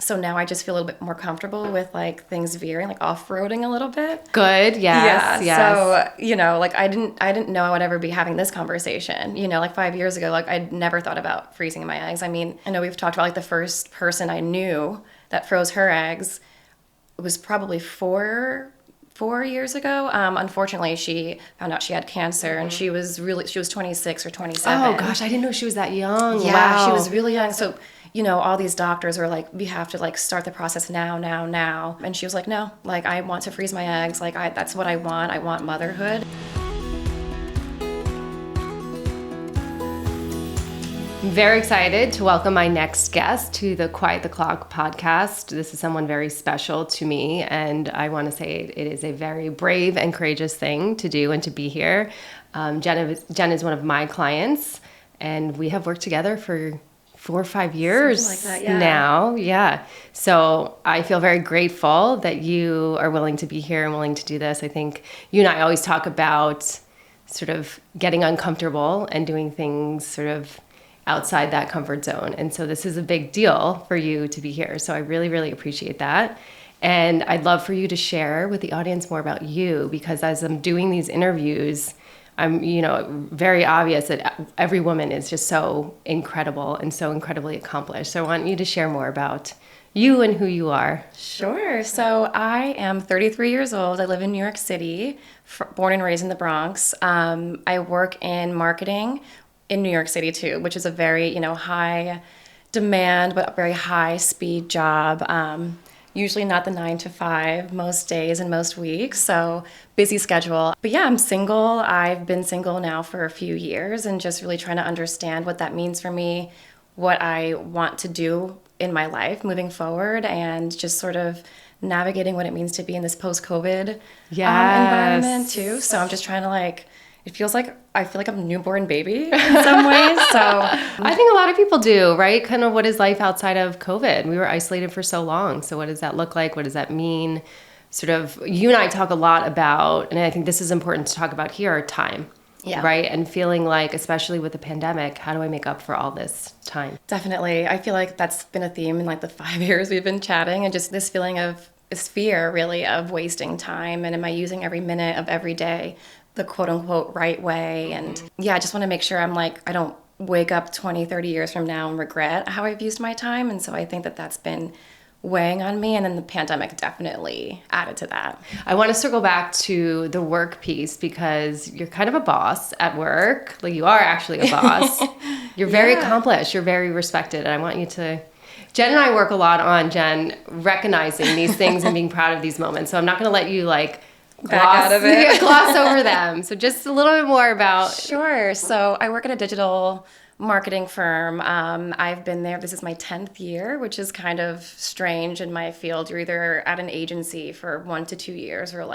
So now I just feel a little bit more comfortable with like things veering, like off-roading a little bit. Good. Yes. Yeah. Yes. So, like I didn't know I would ever be having this conversation. Like 5 years ago, like I'd never thought about freezing my eggs. I mean, I know we've talked about like the first person I knew that froze her eggs was probably 4 years ago. Unfortunately, she found out she had cancer, and she was 26 or 27. Oh gosh, I didn't know she was that young. Yeah, Wow. she was really young. So, all these doctors were like, we have to like start the process now, now, now. And she was like, no, like I want to freeze my eggs. Like that's what I want. I want motherhood. I'm very excited to welcome my next guest to the Quiet the Clock podcast. This is someone very special to me, and I want to say it is a very brave and courageous thing to do and to be here. Jen is one of my clients, and we have worked together for 4 or 5 years like that, now. Yeah. So I feel very grateful that you are willing to be here and willing to do this. I think you and I always talk about sort of getting uncomfortable and doing things sort of outside that comfort zone. And so this is a big deal for you to be here. So I really, really appreciate that. And I'd love for you to share with the audience more about you, because as I'm doing these interviews, I'm, very obvious that every woman is just so incredible and so incredibly accomplished. So I want you to share more about you and who you are. Sure. So I am 33 years old. I live in New York City, born and raised in the Bronx. I work in marketing in New York City too, which is a very, high demand, but a very high speed job. Usually not the 9 to 5 most days and most weeks. So busy schedule. But yeah, I'm single. I've been single now for a few years and just really trying to understand what that means for me, what I want to do in my life moving forward, and just sort of navigating what it means to be in this post-COVID environment too. So I'm just trying to I feel like I'm a newborn baby in some ways. So I think a lot of people do, right? Kind of what is life outside of COVID? We were isolated for so long. So what does that look like? What does that mean? Sort of, you and I talk a lot about, and I think this is important to talk about here, time. Yeah. Right? And feeling like, especially with the pandemic, how do I make up for all this time? Definitely. I feel like that's been a theme in like the 5 years we've been chatting, and just this feeling of this fear really of wasting time. And am I using every minute of every day the quote unquote right way? And yeah, I just want to make sure I don't wake up 20, 30 years from now and regret how I've used my time. And so I think that that's been weighing on me. And then the pandemic definitely added to that. I want to circle back to the work piece, because you're kind of a boss at work. Like, you are actually a boss. You're very accomplished. You're very respected. And I want you to... Jen and I work a lot on, Jen, recognizing these things and being proud of these moments. So I'm not going to let you Back out of it. gloss over them. So just a little bit more about... Sure. So I work at a digital marketing firm. I've been there. This is my 10th year, which is kind of strange in my field. You're either at an agency for 1 to 2 years or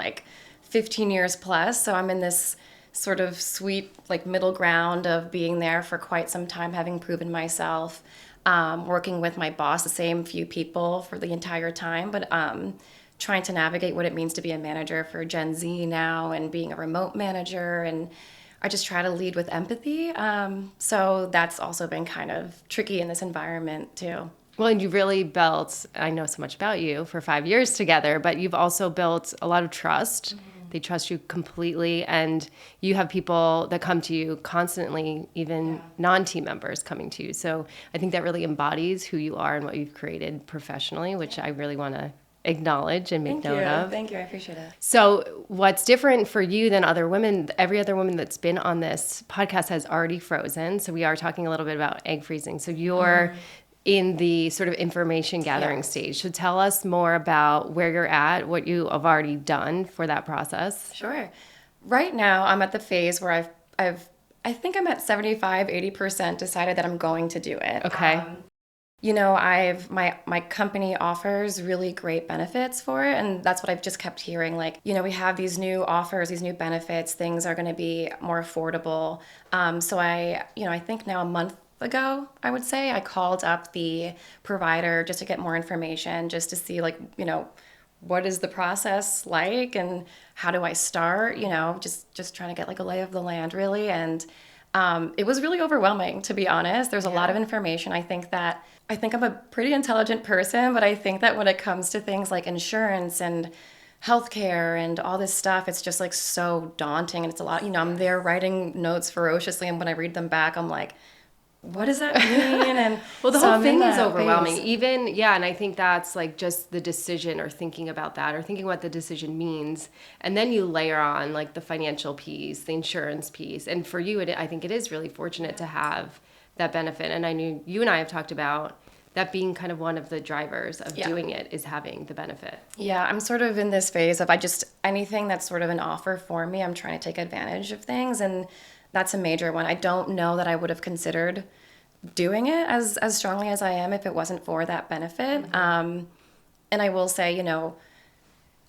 15 years plus. So I'm in this sort of sweet middle ground of being there for quite some time, having proven myself, working with my boss, the same few people for the entire time, but trying to navigate what it means to be a manager for Gen Z now, and being a remote manager. And I just try to lead with empathy. So that's also been kind of tricky in this environment too. Well, and you really built, I know so much about you for 5 years together, but you've also built a lot of trust. Mm-hmm. They trust you completely. And you have people that come to you constantly, even non-team members coming to you. So I think that really embodies who you are and what you've created professionally, which I really want to acknowledge and make note of. Thank you. I appreciate it. So what's different for you than other women, every other woman that's been on this podcast has already frozen. So we are talking a little bit about egg freezing. So you're in the sort of information gathering stage. So tell us more about where you're at, what you have already done for that process. Sure. Right now, I'm at the phase where I think I'm at 75, 80% decided that I'm going to do it. Okay. My company offers really great benefits for it, and that's what I've just kept hearing. We have these new offers, these new benefits, things are going to be more affordable. So I think now a month ago, I would say, I called up the provider just to get more information, just to see what is the process like and how do I start, just trying to get a lay of the land really. And it was really overwhelming, to be honest. There's a lot of information. I think that I think I'm a pretty intelligent person, but I think that when it comes to things like insurance and healthcare and all this stuff, it's just like so daunting and it's a lot, I'm there writing notes ferociously and when I read them back, I'm like, what does that mean? And Well, the so whole I'm in thing is that overwhelming. phase. Even, yeah, and I think that's like just the decision or thinking about that or thinking what the decision means. And then you layer on like the financial piece, the insurance piece. And for you, I think it is really fortunate to have that benefit. And I knew you and I have talked about that being kind of one of the drivers of Yeah. doing it is having the benefit. Yeah, I'm sort of in this phase of anything that's sort of an offer for me, I'm trying to take advantage of things. And that's a major one. I don't know that I would have considered doing it as strongly as I am if it wasn't for that benefit. And I will say,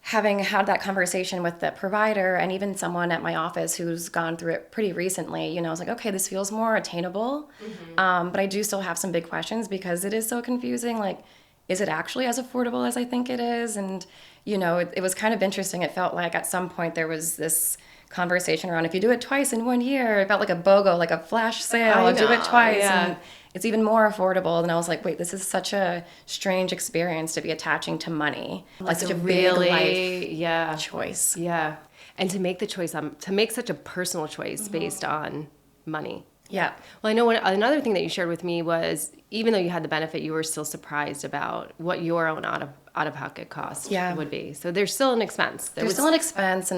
having had that conversation with the provider and even someone at my office who's gone through it pretty recently, I was like, okay, this feels more attainable. But I do still have some big questions because it is so confusing. Like, is it actually as affordable as I think it is? And, it was kind of interesting. It felt like at some point there was this conversation around if you do it twice in 1 year, it felt like a BOGO, like a flash sale. I Do it know, twice. yeah. And it's even more affordable. And I was like, wait, this is such a strange experience to be attaching to money. Like such a Really, big life yeah. choice. Yeah. And to make the choice, to make such a personal choice based on money. Yeah. Well, I know another thing that you shared with me was even though you had the benefit, you were still surprised about what your own out-of-pocket cost would be. So there's still an expense. There's still an expense.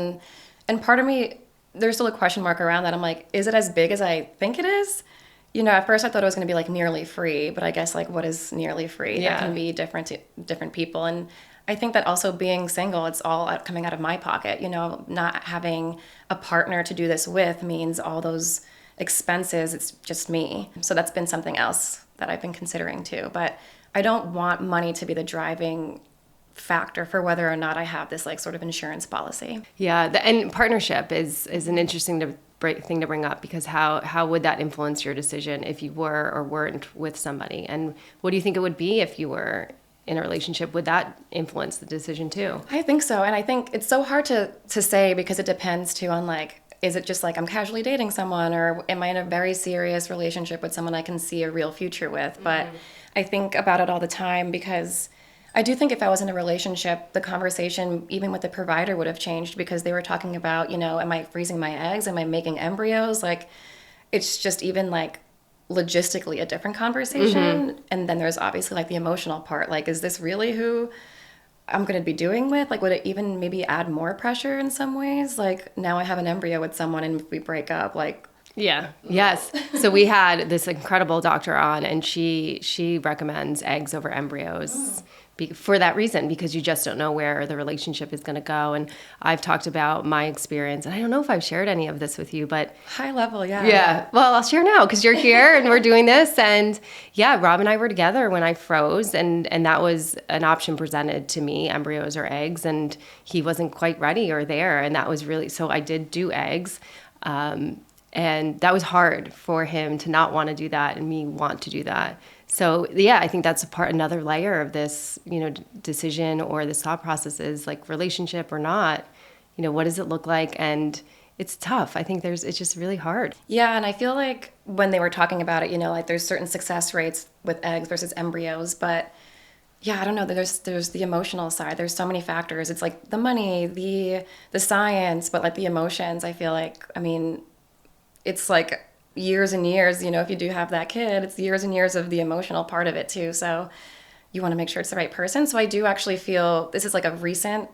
And part of me, there's still a question mark around that. I'm like, is it as big as I think it is? At first I thought it was going to be like nearly free, but I guess like what is nearly free? Yeah. That can be different to different people. And I think that also being single, it's all coming out of my pocket. Not having a partner to do this with means all those expenses, it's just me. So that's been something else that I've been considering too. But I don't want money to be the driving factor for whether or not I have this like sort of insurance policy. Yeah, and partnership is an interesting thing to bring up because how would that influence your decision if you were or weren't with somebody? And what do you think it would be if you were in a relationship? Would that influence the decision too? I think so. And I think it's so hard to say because it depends too on like, is it just like I'm casually dating someone or am I in a very serious relationship with someone I can see a real future with? But I think about it all the time because I do think if I was in a relationship, the conversation, even with the provider, would have changed because they were talking about, am I freezing my eggs? Am I making embryos? Like, it's just even like logistically a different conversation. And then there's obviously like the emotional part. Like, is this really who I'm going to be doing with? Like, would it even maybe add more pressure in some ways? Like, now I have an embryo with someone and if we break up, like, yeah. Yes. So we had this incredible doctor on, and she recommends eggs over embryos for that reason, because you just don't know where the relationship is going to go. And I've talked about my experience, and I don't know if I've shared any of this with you, but high level, yeah. Yeah. Well, I'll share now because you're here and we're doing this. And yeah, Rob and I were together when I froze, and that was an option presented to me, embryos or eggs, and he wasn't quite ready or there. And that was really, so I did do eggs. And that was hard for him to not want to do that and me want to do that. So yeah, I think that's another layer of this, decision or this thought process is like relationship or not, what does it look like? And it's tough. I think it's just really hard. Yeah, and I feel like when they were talking about it, like there's certain success rates with eggs versus embryos, but yeah, I don't know. There's the emotional side. There's so many factors. It's like the money, the science, but like the emotions. I feel like, it's like years and years, if you do have that kid, it's years and years of the emotional part of it too. So you want to make sure it's the right person. So I do actually feel this is like a recent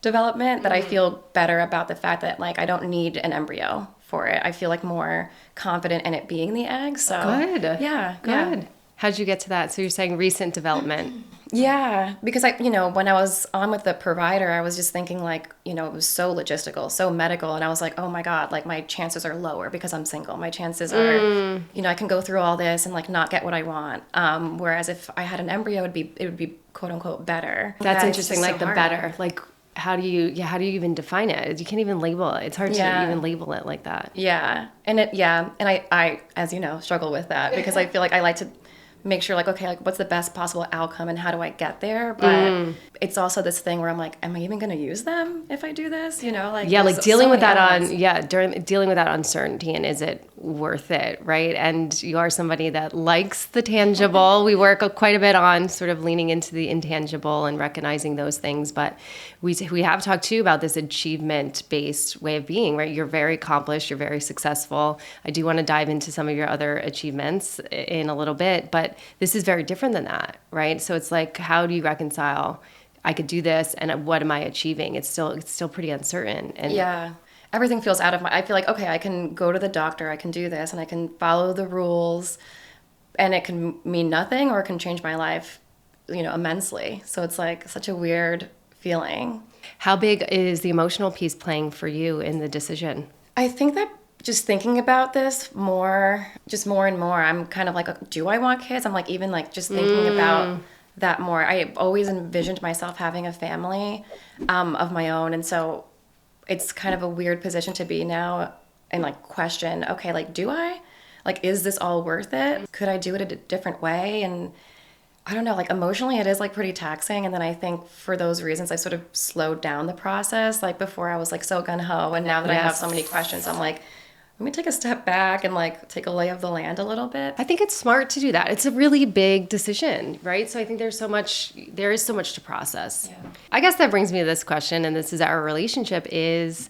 development that I feel better about the fact that like I don't need an embryo for it. I feel like more confident in it being the egg. So Good. Yeah. Good. Yeah. How'd you get to that? So you're saying recent development. Yeah, because when I was on with the provider, I was just thinking like, it was so logistical, so medical. And I was like, oh my God, like my chances are lower because I'm single. My chances are, I can go through all this and like not get what I want. Whereas if I had an embryo, it would be quote unquote better. That's Yeah, interesting. Like the better, like how do you even define it? You can't even label it. It's hard to even label it like that. Yeah. And I, as you know, struggle with that because I feel like I like to make sure like, okay, like what's the best possible outcome and how do I get there? But it's also this thing where I'm like, am I even going to use them if I do this? You know, like, Yeah, like there's dealing so with many that elements. dealing with that uncertainty, and is it worth it, right? And you are somebody that likes the tangible. We work quite a bit on sort of leaning into the intangible and recognizing those things, but we have talked too about this achievement-based way of being, right? You're very accomplished, you're very successful. I do want to dive into some of your other achievements in a little bit, but this is very different than that, right? So it's like, how do you reconcile I could do this and what am I achieving? It's still pretty uncertain. And Yeah. Everything feels out of my, I feel like, okay, I can go to the doctor, I can do this, and I can follow the rules, and it can mean nothing or it can change my life, you know, immensely. So it's like such a weird feeling. how big is the emotional piece playing for you in the decision? I think that just thinking about this more, just more and more, I'm kind of like, do I want kids? I'm like, even like just thinking about that more. I always envisioned myself having a family of my own. And so it's kind of a weird position to be now and like question, okay, like, do I? Like, is this all worth it? Could I do it a different way? And I don't know, like emotionally it is like pretty taxing. And then I think for those reasons, I sort of slowed down the process. Like before I was like so gung ho. And now that I have so many questions, I'm like, let me take a step back and like take a lay of the land a little bit. I think it's smart to do that. It's a really big decision, right? So I think there is so much to process. Yeah. I guess that brings me to this question, and this is our relationship is,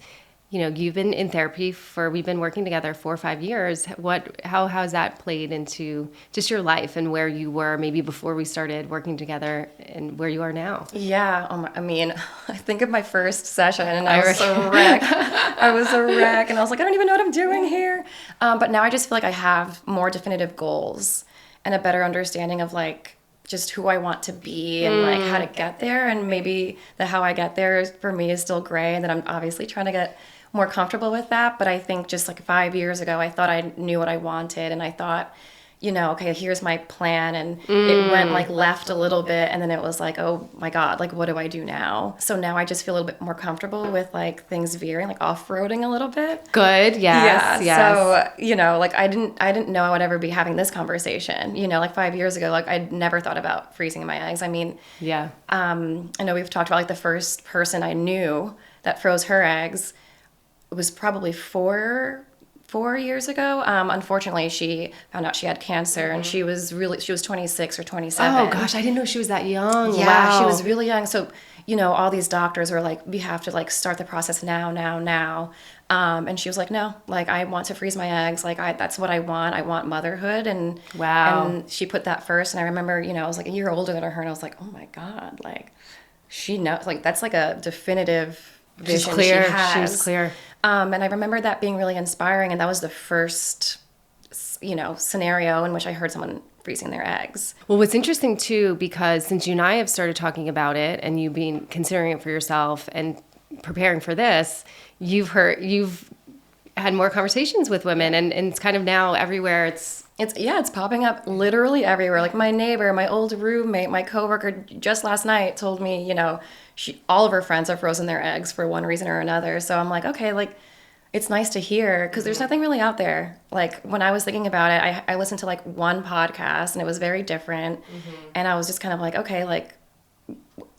you know, you've been in therapy we've been working together 4 or 5 years. How has that played into just your life and where you were maybe before we started working together and where you are now? Yeah, I mean, I think of my first session and I was a wreck. I was a wreck and I was like, I don't even know what I'm doing here. But now I just feel like I have more definitive goals and a better understanding of like just who I want to be and like how to get there. And maybe the how I get there for me is still gray and that I'm obviously trying to get more comfortable with that. But I think just like 5 years ago, I thought I knew what I wanted and I thought, you know, okay, here's my plan. And it went like left a little bit. And then it was like, oh my God, like, what do I do now? So now I just feel a little bit more comfortable with like things veering, like off-roading a little bit. Good. Yes. Yeah. Yes. So, you know, like I didn't know I would ever be having this conversation, you know, like 5 years ago, like I'd never thought about freezing my eggs. I mean, Yeah. I know we've talked about like the first person I knew that froze her eggs. It was probably four years ago. Unfortunately, she found out she had cancer, and she was 26 or 27. Oh gosh, I didn't know she was that young. Yeah, Wow. she was really young. So, you know, all these doctors were like, we have to like start the process now. And she was like, no, like I want to freeze my eggs. Like that's what I want. I want motherhood. And Wow. And she put that first. And I remember, you know, I was like a year older than her, and I was like, oh my God, like she knows. Like that's like a definitive vision. She's clear. She has. She was clear. And I remember that being really inspiring. And that was the first, you know, scenario in which I heard someone freezing their eggs. Well, what's interesting too, because since you and I have started talking about it and you've been considering it for yourself and preparing for this, you've had more conversations with women and it's kind of now everywhere. It's popping up literally everywhere. Like my neighbor, my old roommate, my coworker just last night told me, you know, all of her friends have frozen their eggs for one reason or another. So I'm like, okay, like it's nice to hear because there's nothing really out there. Like when I was thinking about it, I listened to like one podcast and it was very different. And I was just kind of like, okay, like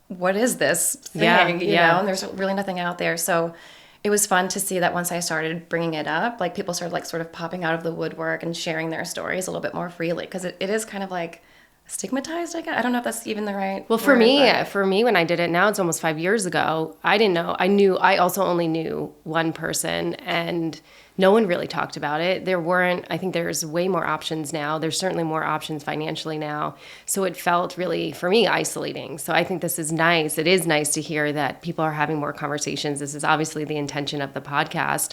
what is this thing? You know, and there's really nothing out there. So it was fun to see that once I started bringing it up, like people started like sort of popping out of the woodwork and sharing their stories a little bit more freely because it is kind of like stigmatized, I guess. I don't know if that's even the right Well, for word, me, when I did it now, it's almost 5 years ago. I didn't know. I also only knew one person and no one really talked about it. I think there's way more options now. There's certainly more options financially now. So it felt really, for me, isolating. So I think this is nice. It is nice to hear that people are having more conversations. This is obviously the intention of the podcast.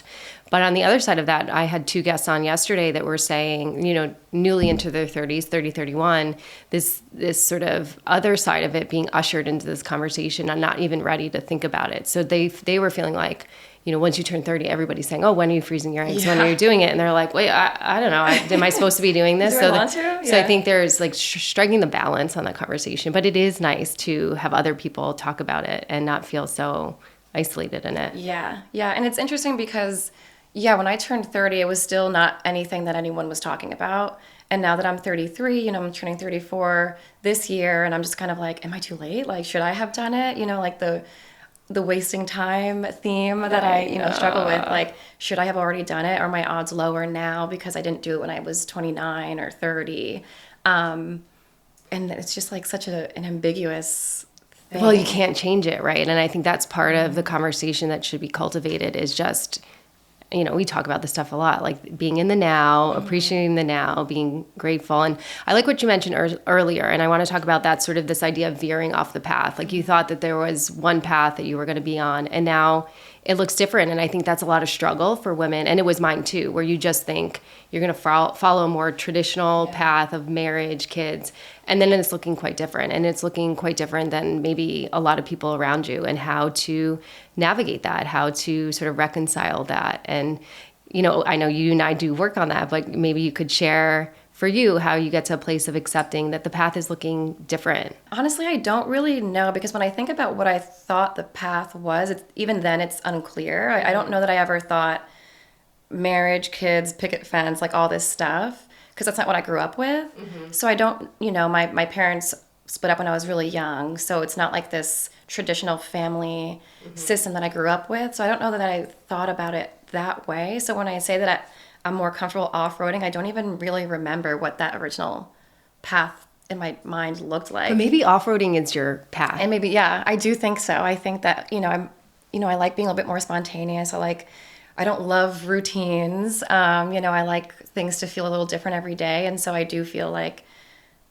But on the other side of that, I had 2 guests on yesterday that were saying, you know, newly into their 30s, 30, 31, this sort of other side of it being ushered into this conversation and not even ready to think about it. So they were feeling like, you know, once you turn 30, everybody's saying, oh, when are you freezing your eggs? When are you doing it? And they're like, wait, I don't know. Am I supposed to be doing this? Do I want to? Yeah. So I think there's like striking the balance on that conversation. But it is nice to have other people talk about it and not feel so isolated in it. Yeah. And it's interesting because, yeah, when I turned 30, it was still not anything that anyone was talking about. And now that I'm 33, I'm turning 34 this year, and I'm just kind of like, am I too late? Like, should I have done it? Like the wasting time theme that I, struggle with. Like, should I have already done it? Are my odds lower now because I didn't do it when I was 29 or 30? And it's just like such an ambiguous thing. Well, you can't change it, right? And I think that's part of the conversation that should be cultivated is just, we talk about this stuff a lot, like being in the now, appreciating the now, being grateful. And I like what you mentioned earlier, and I want to talk about that sort of this idea of veering off the path. Like you thought that there was one path that you were going to be on, and now it looks different. And I think that's a lot of struggle for women, and it was mine too, where you just think you're going to follow a more traditional path of marriage, kids, and then it's looking quite different. And it's looking quite different than maybe a lot of people around you, and how to navigate that, how to sort of reconcile that. And, I know you and I do work on that, but maybe you could share for you how you get to a place of accepting that the path is looking different. Honestly, I don't really know, because when I think about what I thought the path was, even then it's unclear. I don't know that I ever thought marriage, kids, picket fence, like all this stuff, because that's not what I grew up with. So I don't, my parents split up when I was really young, so it's not like this traditional family system that I grew up with. So I don't know that I thought about it that way. So when I say that I'm more comfortable off-roading, I don't even really remember what that original path in my mind looked like. But maybe off-roading is your path. And maybe, yeah, I do think so. I think that, I like being a little bit more spontaneous. I don't love routines. I like things to feel a little different every day. And so I do feel like,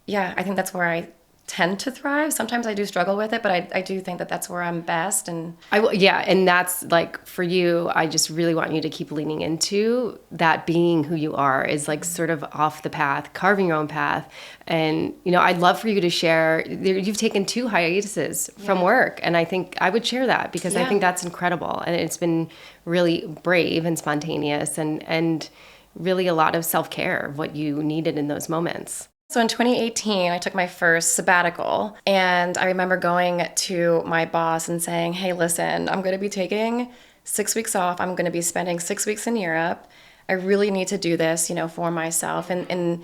yeah, I think that's where I tend to thrive. Sometimes I do struggle with it, but I do think that that's where I'm best. And and that's like for you, I just really want you to keep leaning into that being who you are is like sort of off the path, carving your own path. And, I'd love for you to share, you've taken 2 hiatuses from work. And I think I would share that because I think that's incredible. And it's been really brave and spontaneous and really a lot of self-care, what you needed in those moments. So in 2018, I took my first sabbatical, and I remember going to my boss and saying, hey, listen, I'm going to be taking 6 weeks off. I'm going to be spending 6 weeks in Europe. I really need to do this, for myself. And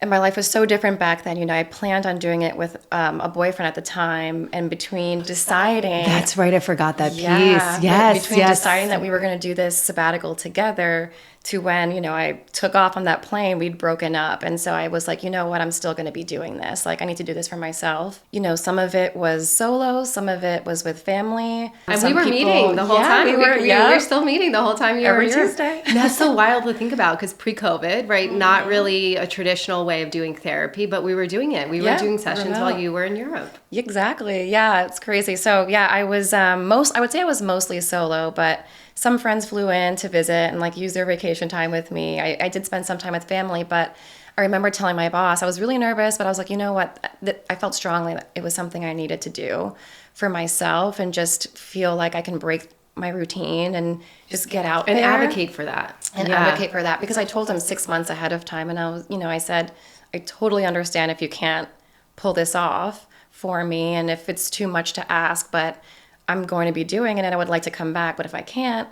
my life was so different back then. I planned on doing it with a boyfriend at the time, and between deciding... That's right, I forgot that piece. Between deciding that we were going to do this sabbatical together to when, I took off on that plane, we'd broken up. And so I was like, you know what, I'm still going to be doing this. Like, I need to do this for myself. Some of it was solo, some of it was with family. And we were meeting the whole time. We were still meeting the whole time you were here. Every Tuesday. And that's so wild to think about because pre-COVID, right? Not really a traditional way of doing therapy, but we were doing it. We were doing sessions while you were in Europe. Exactly. Yeah, it's crazy. So yeah, I was I would say I was mostly solo, but some friends flew in to visit and like use their vacation time with me. I did spend some time with family, but I remember telling my boss, I was really nervous, but I was like, you know what? I felt strongly that it was something I needed to do for myself and just feel like I can break my routine and just get out and there. Advocate for that. And advocate for that, because I told him 6 months ahead of time, and I said, I totally understand if you can't pull this off for me and if it's too much to ask, but I'm going to be doing it and I would like to come back. But if I can't,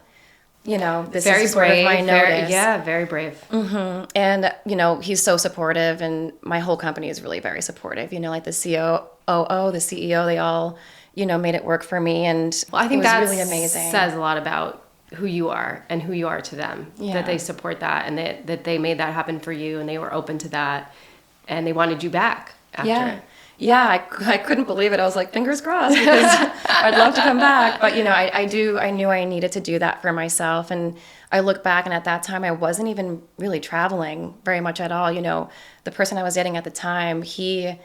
this very is sort of my notice. Very brave. Mm-hmm. And, he's so supportive, and my whole company is really very supportive. Like the COO, the CEO, they all, made it work for me. And I think that really amazing. Says a lot about who you are and who you are to them, that they support that and that they made that happen for you and they were open to that and they wanted you back after it. Yeah, I couldn't believe it. I was like, fingers crossed, because I'd love to come back. But, I knew I needed to do that for myself. And I look back, and at that time, I wasn't even really traveling very much at all. The person I was dating at the time, he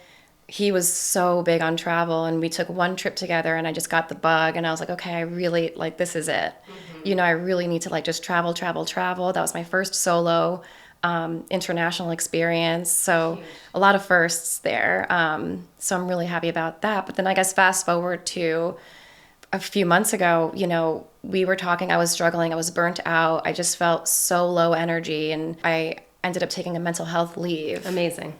was so big on travel, and we took one trip together, and I just got the bug. And I was like, okay, I really, this is it. Mm-hmm. I really need to, just travel. That was my first solo international experience. So huge. A lot of firsts there. So I'm really happy about that. But then I guess fast forward to a few months ago, we were talking, I was struggling, I was burnt out. I just felt so low energy, and I ended up taking a mental health leave. Amazing.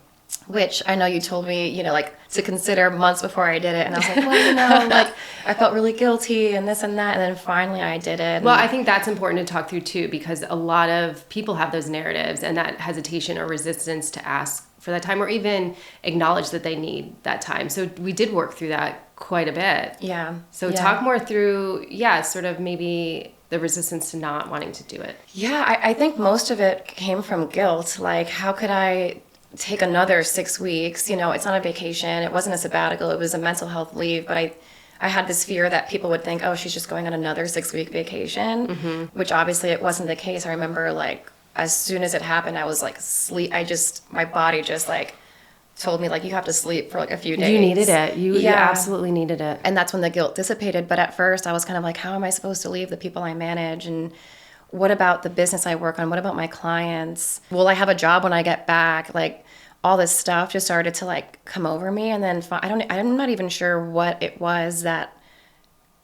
which I know you told me, like to consider months before I did it. And I was like, well, like I felt really guilty and this and that. And then finally I did it. Well, I think that's important to talk through too, because a lot of people have those narratives and that hesitation or resistance to ask for that time or even acknowledge that they need that time. So we did work through that quite a bit. Yeah. So yeah. talk more through, sort of maybe the resistance to not wanting to do it. Yeah, I think most of it came from guilt. Like, how could I take another 6 weeks? It's not a vacation. It wasn't a sabbatical. It was a mental health leave. But I had this fear that people would think, oh, she's just going on another 6-week vacation, which obviously it wasn't the case. I remember, like, as soon as it happened, I was like, my body just like told me, like, you have to sleep for like a few days. You needed it. You absolutely needed it. And that's when the guilt dissipated. But at first I was kind of like, how am I supposed to leave the people I manage? And what about the business I work on? What about my clients? Will I have a job when I get back? Like, all this stuff just started to like come over me. And then I'm not even sure what it was that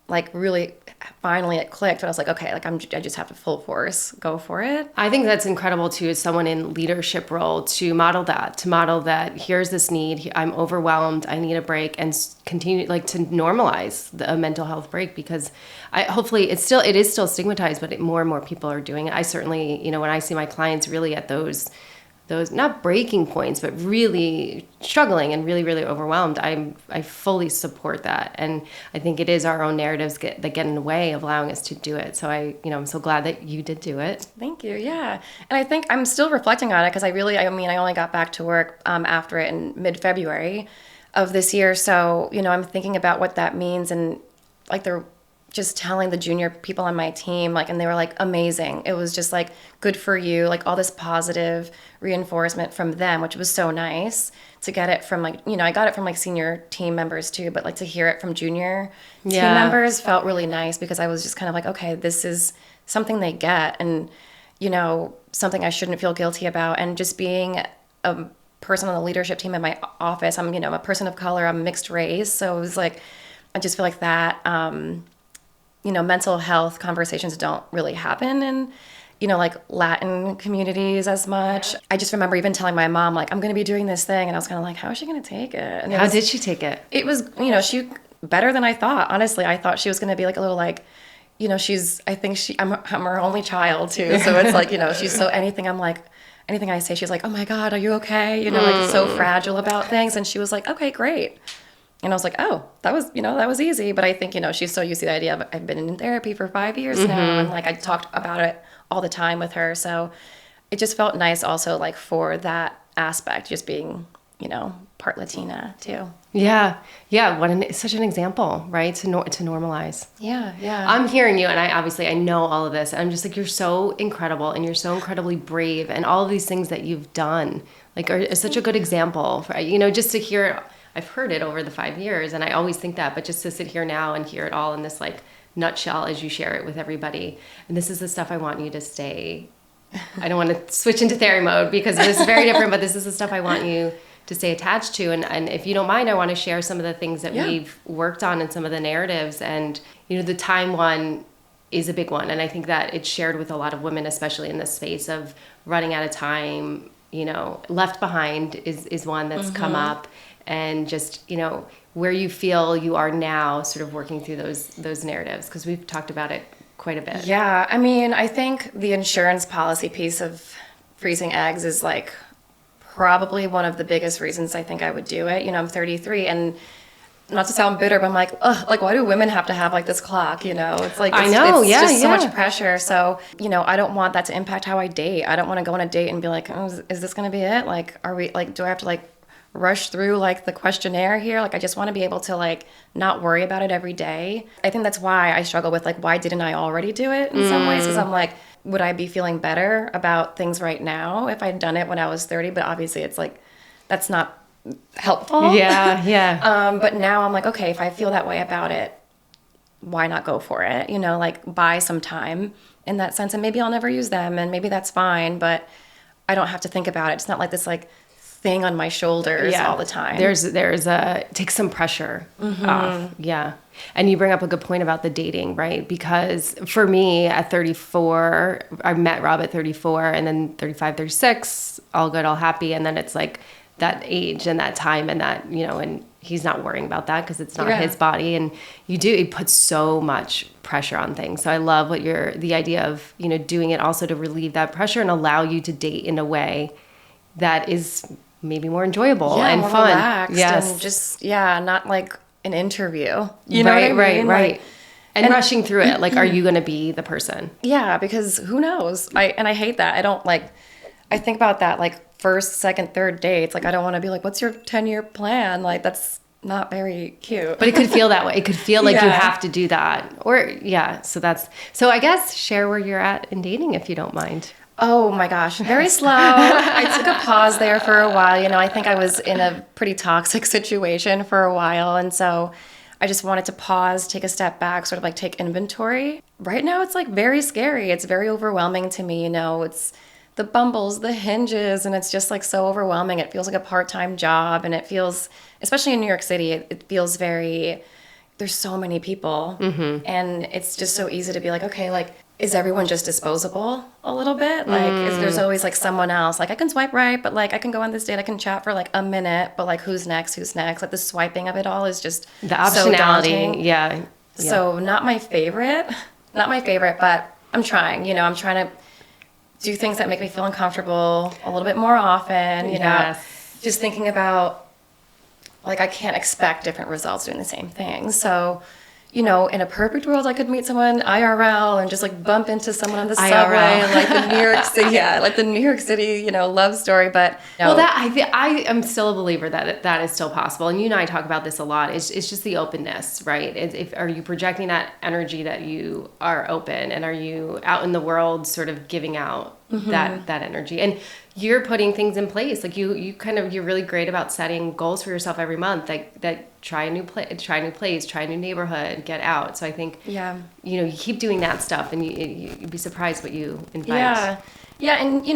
like really finally it clicked. But I was like, okay, like I just have to full force go for it. I think that's incredible too, as someone in leadership role, to model that here's this need, I'm overwhelmed, I need a break, and continue like to normalize a mental health break, because hopefully it is still stigmatized, but more and more people are doing it. I certainly, when I see my clients really at those not breaking points, but really struggling and really, really overwhelmed, I fully support that. And I think it is our own narratives that get in the way of allowing us to do it. So I'm so glad that you did do it. Thank you. Yeah. And I think I'm still reflecting on it, because I only got back to work after it in mid-February of this year. So, I'm thinking about what that means, and like they're just telling the junior people on my team, like, and they were like, amazing. It was just like, good for you. Like all this positive reinforcement from them, which was so nice to get it from like, I got it from like senior team members too, but like to hear it from junior team members felt really nice, because I was just kind of like, okay, this is something they get, and, something I shouldn't feel guilty about. And just being a person on the leadership team in my office, I'm, a person of color, I'm mixed race. So it was like, I just feel like that, mental health conversations don't really happen in, like Latin communities as much. I just remember even telling my mom, like, I'm going to be doing this thing. And I was kind of like, how is she going to take it? And how did she take it? It was, she better than I thought. Honestly, I thought she was going to be like a little like, I'm her only child too. So it's like, she's so anything I say, she's like, oh my God, are you okay? Like so fragile about things. And she was like, okay, great. And I was like, oh, that was easy. But I think, she's so used to the idea of, I've been in therapy for 5 years now. And like, I talked about it all the time with her. So it just felt nice also, like, for that aspect, just being, part Latina too. Yeah. Yeah. Such an example, right? To normalize. Yeah. I'm hearing you, and I know all of this. I'm just like, you're so incredible, and you're so incredibly brave, and all of these things that you've done, like, are such a good example for, just to hear it. I've heard it over the 5 years, and I always think that, but just to sit here now and hear it all in this like nutshell as you share it with everybody. And this is the stuff I want you to stay. I don't want to switch into therapy mode because this is very different, but this is the stuff I want you to stay attached to. And if you don't mind, I want to share some of the things that we've worked on and some of the narratives. And, the time one is a big one. And I think that it's shared with a lot of women, especially in this space of running out of time. Left behind is one that's come up. And just, where you feel you are now, sort of working through those narratives, because we've talked about it quite a bit. Yeah, I think the insurance policy piece of freezing eggs is like probably one of the biggest reasons I think I would do it. I'm 33, and not to sound bitter, but I'm like, ugh, like, why do women have to have like this clock? It's like, I know, it's just so much pressure. So, I don't want that to impact how I date. I don't want to go on a date and be like, oh, is this going to be it? Like, are we like, do I have to like rush through like the questionnaire here? Like, I just want to be able to like not worry about it every day. I think that's why I struggle with like, why didn't I already do it in some ways? Because I'm like, would I be feeling better about things right now if I'd done it when I was 30? But obviously it's like, that's not helpful. Yeah. But now I'm like, okay, if I feel that way about it, why not go for it? Like, buy some time in that sense, and maybe I'll never use them, and maybe that's fine, but I don't have to think about it. It's not like this like thing on my shoulders all the time. Take some pressure off. Yeah. And you bring up a good point about the dating, right? Because for me at 34, I met Rob at 34, and then 35, 36, all good, all happy. And then it's like that age and that time and that, and he's not worrying about that because it's not his body. And it puts so much pressure on things. So I love the idea of, doing it also to relieve that pressure and allow you to date in a way that is maybe more enjoyable and more fun. Relaxed and just, not like an interview. You know what I mean? Right. Like, and rushing through it. Like, are you going to be the person? Yeah, because who knows? I hate that. I think about that like first, second, third dates. Like, I don't want to be like, what's your 10-year plan? Like, that's not very cute. But it could feel that way. It could feel like you have to do that. Or, so I guess share where you're at in dating if you don't mind. Oh my gosh, very slow. I took a pause there for a while. I think I was in a pretty toxic situation for a while. And so I just wanted to pause, take a step back, sort of like take inventory. Right now, it's like very scary. It's very overwhelming to me. It's the Bumbles, the Hinges, and it's just like so overwhelming. It feels like a part-time job, and it feels, especially in New York City, it feels there's so many people, and it's just so easy to be like, okay, like, is everyone just disposable a little bit? Like, there's always like someone else. Like, I can swipe right, but like I can go on this date, I can chat for like a minute, but like who's next? Like the swiping of it all is just the optionality. So daunting. Yeah. So not my favorite, but I'm trying. I'm trying to do things that make me feel uncomfortable a little bit more often. Just thinking about like I can't expect different results doing the same thing. So, in a perfect world, I could meet someone IRL and just like bump into someone on the subway and like the New York City, like the New York City, love story. But well, that I am still a believer that is still possible. And you and I talk about this a lot. It's just the openness, right? Are you projecting that energy that you are open, and are you out in the world sort of giving out that energy? And you're putting things in place. Like you're really great about setting goals for yourself every month. Like that, try a new place, try a new neighborhood, get out. So I think, you keep doing that stuff, and you'd be surprised what you invite. Yeah. And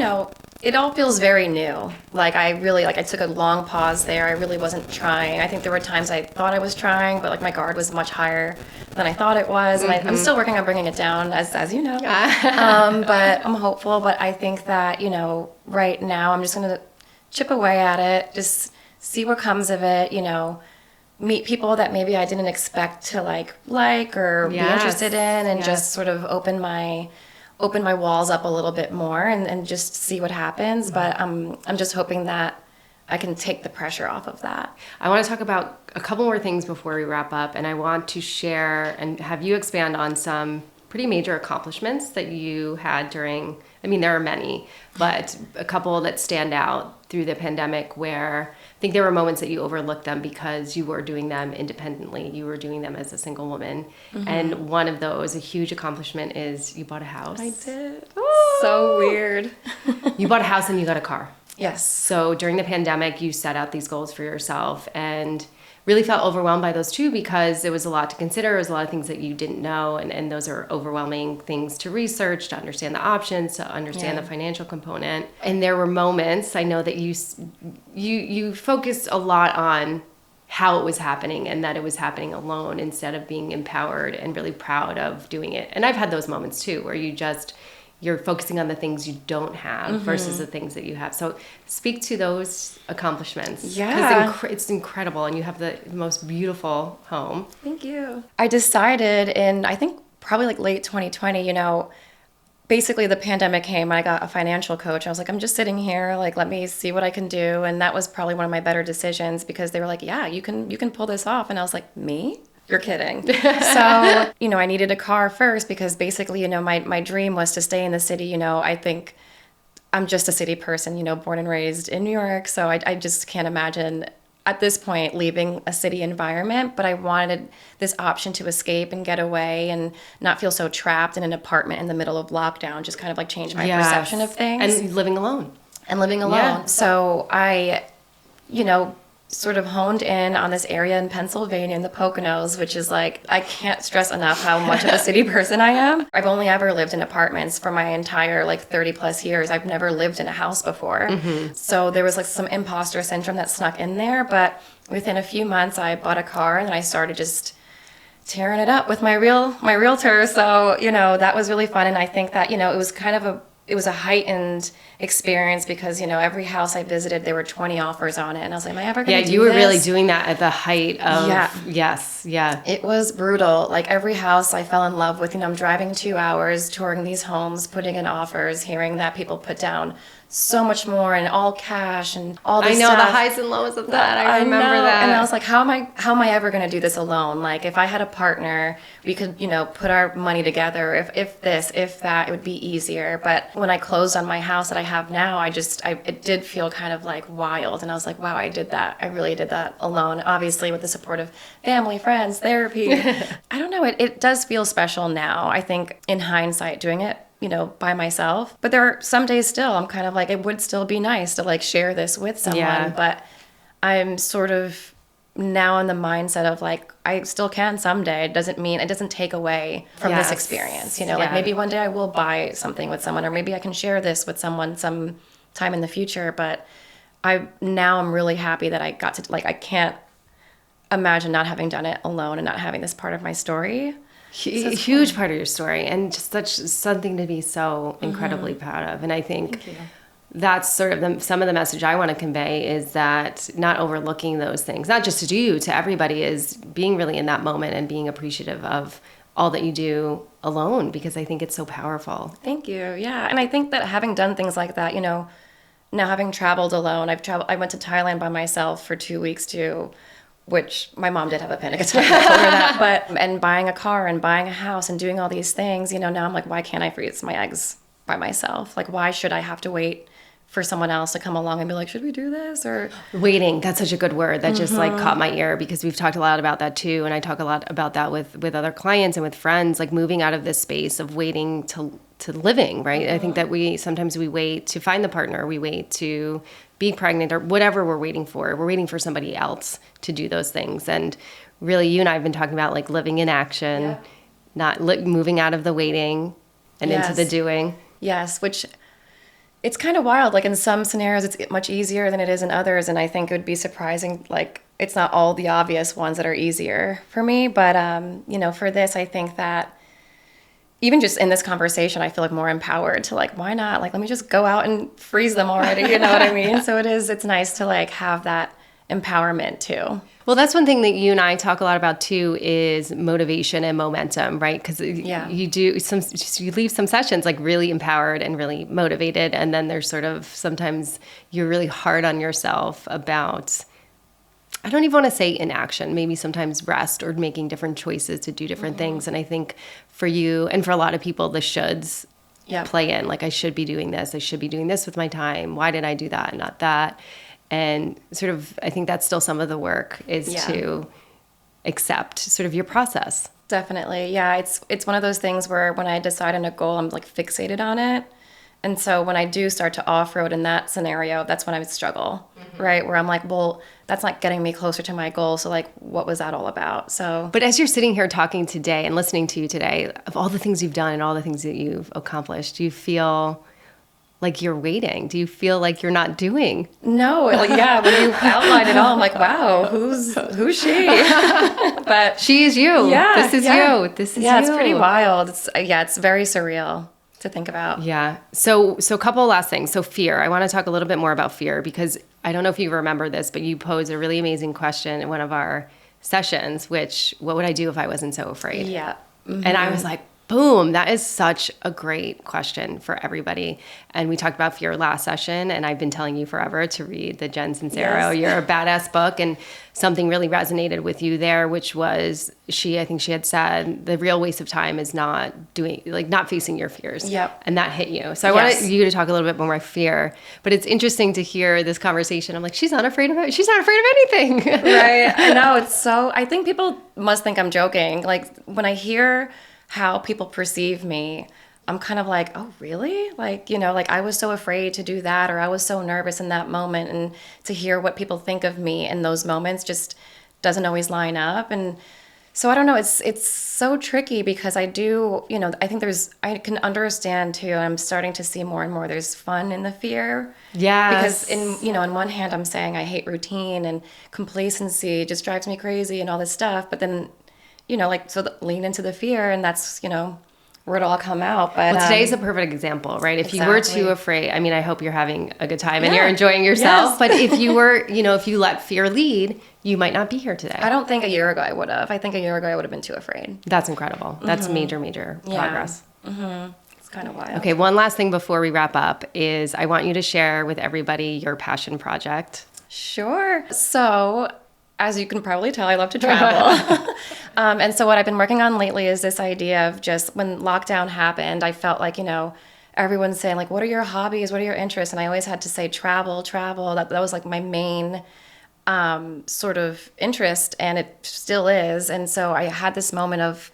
it all feels very new. Like I took a long pause there. I really wasn't trying. I think there were times I thought I was trying, but like my guard was much higher than I thought it was. And I'm still working on bringing it down, as you know. But I'm hopeful. But I think that, right now I'm just going to chip away at it, just see what comes of it, meet people that maybe I didn't expect to like or be interested in, and just sort of open my walls up a little bit more and just see what happens. But I'm just hoping that I can take the pressure off of that. I want to talk about a couple more things before we wrap up, and I want to share and have you expand on some pretty major accomplishments that you had there are many, but a couple that stand out through the pandemic where I think there were moments that you overlooked them because you were doing them independently. You were doing them as a single woman. And one of those, a huge accomplishment, is you bought a house. I did. Oh. So weird. You bought a house and you got a car. Yes. So during the pandemic, you set out these goals for yourself and really felt overwhelmed by those too, because there was a lot to consider. There was a lot of things that you didn't know, and those are overwhelming things to research, to understand the options, to understand the financial component. And there were moments, I know that you focused a lot on how it was happening, and that it was happening alone instead of being empowered and really proud of doing it. And I've had those moments too, where you're focusing on the things you don't have versus the things that you have. So speak to those accomplishments. Yeah. Because it's incredible, and you have the most beautiful home. Thank you. I decided in, I think, probably like late 2020, basically the pandemic came, I got a financial coach. I was like, I'm just sitting here, like, let me see what I can do. And that was probably one of my better decisions, because they were like, yeah, you can pull this off. And I was like, me? You're kidding. So, I needed a car first, because basically, my dream was to stay in the city. I think I'm just a city person, born and raised in New York. So I just can't imagine at this point leaving a city environment, but I wanted this option to escape and get away and not feel so trapped in an apartment in the middle of lockdown, just kind of like change my perception of things. And living alone. Yeah. So I, sort of honed in on this area in Pennsylvania in the Poconos, which is like, I can't stress enough how much of a city person I am. I've only ever lived in apartments for my entire 30 plus years. I've never lived in a house before. So there was some imposter syndrome that snuck in there. But within a few months, I bought a car, and then I started just tearing it up with my realtor. So, that was really fun. And I think that, it was kind of it was a heightened experience because, every house I visited, there were 20 offers on it. And I was like, am I ever going to do this? Yeah, you were really doing that at the height of, Yeah. Yes, yeah. It was brutal. Like every house I fell in love with, I'm driving 2 hours, touring these homes, putting in offers, hearing that people put down so much more and all cash and all this I know stuff. the highs and lows of that. I remember know. that. And I was like, how am I ever going to do this alone? Like if I had a partner, we could, put our money together. If this, if that, it would be easier. But when I closed on my house that I have now, it did feel kind of like wild. And I was like, wow, I did that. I really did that alone. Obviously with the support of family, friends, therapy. I don't know. It does feel special now. I think in hindsight doing it, by myself. But there are some days still, I'm kind of like, it would still be nice to like share this with someone. Yeah. But I'm sort of now in the mindset of like, I still can someday. It doesn't take away from this experience. Like maybe one day I will buy something with someone, or maybe I can share this with someone some time in the future. But I'm really happy that I got to, like, I can't imagine not having done it alone and not having this part of my story. Huge part of your story, and just something to be so incredibly proud of. And I think that's sort of some of the message I want to convey is that not overlooking those things, not just to you, to everybody, is being really in that moment and being appreciative of all that you do alone, because I think it's so powerful. Thank you. Yeah. And I think that having done things like that, now having traveled alone, I went to Thailand by myself for 2 weeks too, which my mom did have a panic attack. I told her that. And buying a car and buying a house and doing all these things, now I'm like, why can't I freeze my eggs by myself? Like, why should I have to wait for someone else to come along and be like, should we do this? Or waiting. That's such a good word. That just like caught my ear, because we've talked a lot about that too. And I talk a lot about that with other clients and with friends, like moving out of this space of waiting to living, right? I think that sometimes we wait to find the partner, we wait to be pregnant, or whatever we're waiting for. We're waiting for somebody else to do those things. And really, you and I have been talking about like living in action, not moving out of the waiting and into the doing. Yes, which it's kind of wild. Like in some scenarios, it's much easier than it is in others. And I think it would be surprising. Like it's not all the obvious ones that are easier for me. But, for this, I think that even just in this conversation, I feel like more empowered to like, why not? Like, let me just go out and freeze them already. You know what I mean? So it's nice to like have that empowerment too. Well, that's one thing that you and I talk a lot about too, is motivation and momentum, right? Because you leave some sessions like really empowered and really motivated. And then there's sort of, sometimes you're really hard on yourself about, I don't even want to say inaction, maybe sometimes rest or making different choices to do different things. And I think for you and for a lot of people, the shoulds play in. Like, I should be doing this. I should be doing this with my time. Why did I do that and not that? And sort of, I think that's still some of the work, is to accept sort of your process. Definitely. Yeah. It's one of those things where when I decide on a goal, I'm like fixated on it. And so when I do start to off-road in that scenario, that's when I would struggle, right? Where I'm like, well, that's not getting me closer to my goal. So like, what was that all about? So, but as you're sitting here talking today and listening to you today, of all the things you've done and all the things that you've accomplished, do you feel like you're waiting? Do you feel like you're not doing? No, like, yeah, when you outline it all, I'm like, wow, who's she? But she is you. Yeah, this is you. This is you. Yeah, it's pretty wild. It's very surreal to think about. Yeah. So a couple of last things. So fear. I want to talk a little bit more about fear, because I don't know if you remember this, but you posed a really amazing question in one of our sessions, which, what would I do if I wasn't so afraid? Yeah. And I was like, boom, that is such a great question for everybody. And we talked about fear last session, and I've been telling you forever to read the Jen Sincero, You're a Badass book, and something really resonated with you there, which was I think she had said, the real waste of time is not facing your fears. Yep. And that hit you. So I wanted you to talk a little bit more about fear, but it's interesting to hear this conversation. I'm like, she's not afraid of it. She's not afraid of anything. Right. I know. I think people must think I'm joking. Like when I hear how people perceive me, I'm kind of like, oh, really? Like, like I was so afraid to do that, or I was so nervous in that moment. And to hear what people think of me in those moments just doesn't always line up. And so I don't know, it's so tricky, because I do, I think I can understand too, and I'm starting to see more and more there's fun in the fear. Yes. Because on one hand, I'm saying I hate routine and complacency, it just drives me crazy and all this stuff. But then, lean into the fear, and that's, where it'll all come out. But well, today's a perfect example, right? If you were too afraid, I mean, I hope you're having a good time and Yeah. you're enjoying yourself. Yes. But if you were, if you let fear lead, you might not be here today. I don't think a year ago I would have. I think a year ago I would have been too afraid. That's incredible. That's major, major progress. It's kind of wild. Okay, one last thing before we wrap up is I want you to share with everybody your passion project. Sure. So, as you can probably tell, I love to travel. And so what I've been working on lately is this idea of just when lockdown happened, I felt like, everyone's saying like, what are your hobbies? What are your interests? And I always had to say travel. That was like my main sort of interest, and it still is. And so I had this moment of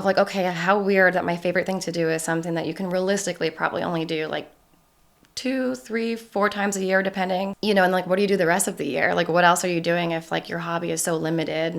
like, okay, how weird that my favorite thing to do is something that you can realistically probably only do like 2, 3, 4 times a year, depending, and like, what do you do the rest of the year? Like, what else are you doing if like your hobby is so limited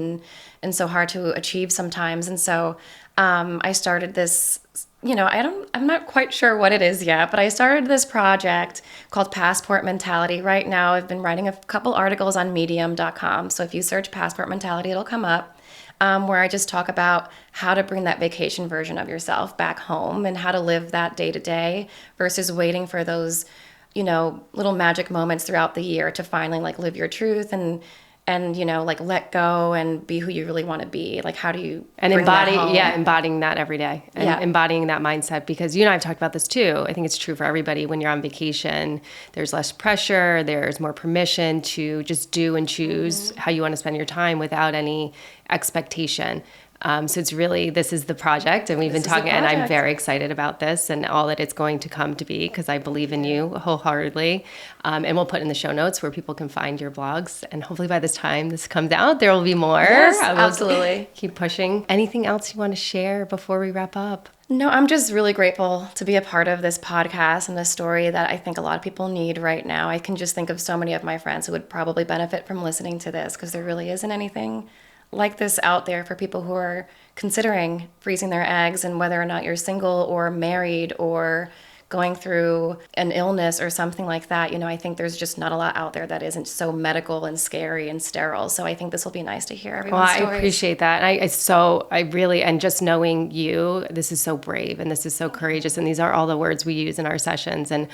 and so hard to achieve sometimes? And so, I started this, I'm not quite sure what it is yet, but I started this project called Passport Mentality. Right now, I've been writing a couple articles on medium.com. So if you search Passport Mentality, it'll come up. Where I just talk about how to bring that vacation version of yourself back home and how to live that day to day versus waiting for those, little magic moments throughout the year to finally like live your truth and like let go and be who you really want to be. Like, how do you bring that home? Embodying that every day and embodying that mindset, because you and I have talked about this too. I think it's true for everybody. When you're on vacation, there's less pressure, there's more permission to just do and choose how you want to spend your time without any expectation. So it's really, this is the project, and we've been talking, and I'm very excited about this and all that it's going to come to be, because I believe in you wholeheartedly. And we'll put in the show notes where people can find your blogs. And hopefully by this time this comes out, there will be more. Yes, absolutely. Keep pushing. Anything else you want to share before we wrap up? No, I'm just really grateful to be a part of this podcast and this story that I think a lot of people need right now. I can just think of so many of my friends who would probably benefit from listening to this, because there really isn't anything like this out there for people who are considering freezing their eggs, and whether or not you're single or married or going through an illness or something like that. I think there's just not a lot out there that isn't so medical and scary and sterile. So I think this will be nice to hear everyone's stories. I appreciate that. I really, and just knowing you, this is so brave and this is so courageous. And these are all the words we use in our sessions. And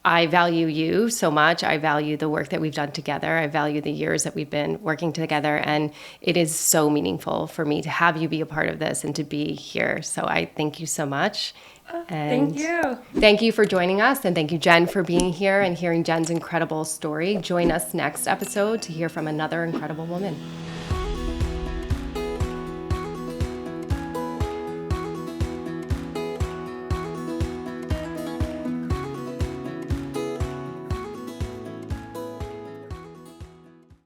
I value you so much. I value the work that we've done together. I value the years that we've been working together. And it is so meaningful for me to have you be a part of this and to be here. So I thank you so much. And thank you. Thank you for joining us. And thank you, Jen, for being here and hearing Jen's incredible story. Join us next episode to hear from another incredible woman.